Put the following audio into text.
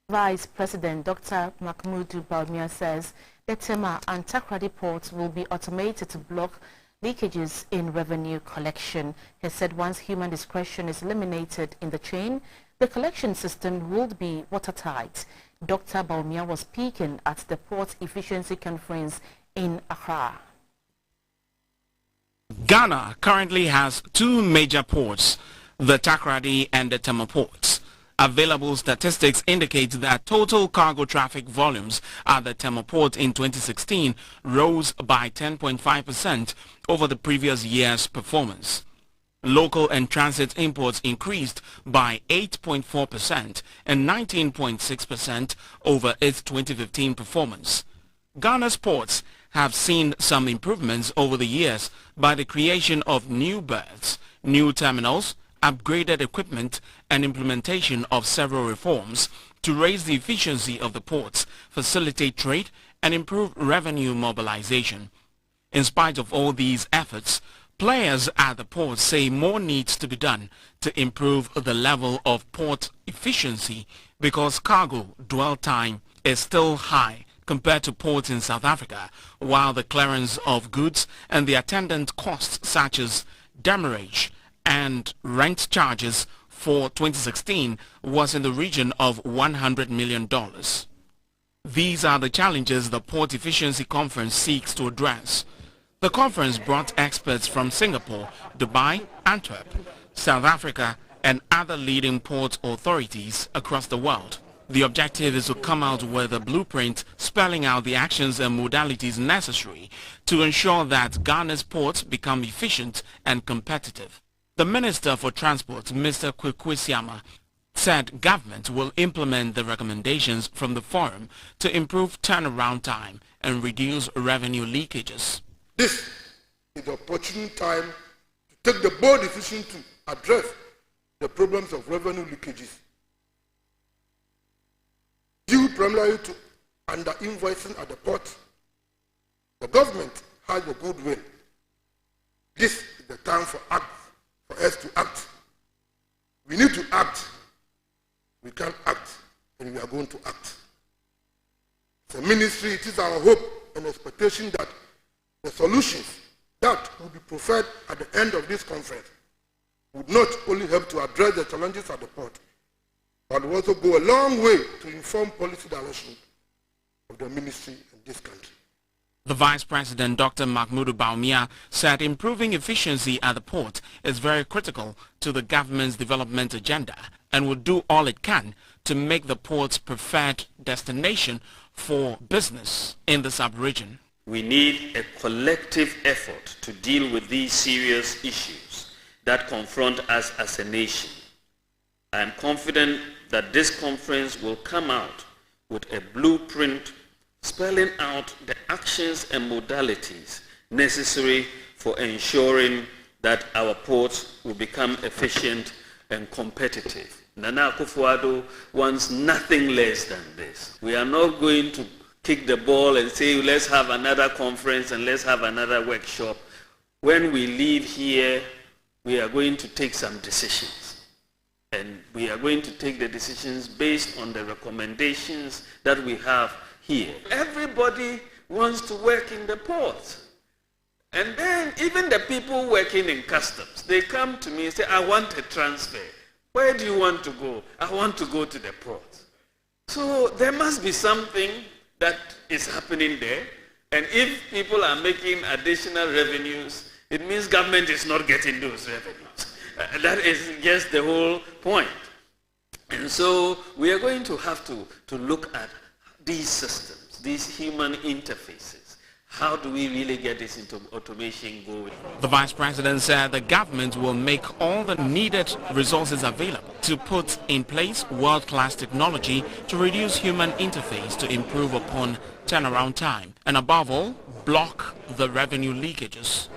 Vice President Dr. Mahamudu Bawumia says the Tema and Takoradi ports will be automated to block leakages in revenue collection. He said once human discretion is eliminated in the chain, the collection system will be watertight. Dr. Bawumia was speaking at the Port Efficiency Conference in Accra. Ghana currently has two major ports, the Takoradi and the Tema ports. Available statistics indicate that total cargo traffic volumes at the Tema port in 2016 rose by 10.5% over the previous year's performance. Local and transit imports increased by 8.4% and 19.6% over its 2015 performance. Ghana's ports have seen some improvements over the years by the creation of new berths, new terminals, upgraded equipment and implementation of several reforms to raise the efficiency of the ports, facilitate trade and improve revenue mobilization. In spite of all these efforts, players at the ports say more needs to be done to improve the level of port efficiency because cargo dwell time is still high compared to ports in South Africa, while the clearance of goods and the attendant costs such as demurrage and rent charges for 2016 was in the region of $100 million. These are the challenges the Port Efficiency Conference seeks to address. The conference brought experts from Singapore, Dubai, Antwerp, South Africa and other leading port authorities across the world. The objective is to come out with a blueprint spelling out the actions and modalities necessary to ensure that Ghana's ports become efficient and competitive. The Minister for Transport, Mr. Kwesiama, said government will implement the recommendations from the forum to improve turnaround time and reduce revenue leakages. This is the opportune time to take the bold decision to address the problems of revenue leakages, due primarily to under-invoicing at the port. The government has the goodwill. This is the time for us to act. We need to act. We can't act, and we are going to act. As a ministry, it is our hope and expectation that the solutions that will be proffered at the end of this conference would not only help to address the challenges at the port, but will also go a long way to inform policy direction of the ministry in this country. The Vice President, Dr. Mahamudu Bawumia, said improving efficiency at the port is very critical to the government's development agenda and will do all it can to make the port's preferred destination for business in the sub-region. We need a collective effort to deal with these serious issues that confront us as a nation. I am confident that this conference will come out with a blueprint spelling out the actions and modalities necessary for ensuring that our ports will become efficient and competitive. Nana Akufo-Addo wants nothing less than this. We are not going to kick the ball and say, let's have another conference and let's have another workshop. When we leave here, we are going to take some decisions. And we are going to take the decisions based on the recommendations that we have here. Everybody wants to work in the port. And then even the people working in customs, they come to me and say, I want a transfer. Where do you want to go? I want to go to the port. So there must be something that is happening there. And if people are making additional revenues, it means government is not getting those revenues. That is just the whole point. And so we are going to have to look at these systems, these human interfaces. How do we really get this into automation going? The Vice President said the government will make all the needed resources available to put in place world-class technology to reduce human interface to improve upon turnaround time and above all, block the revenue leakages.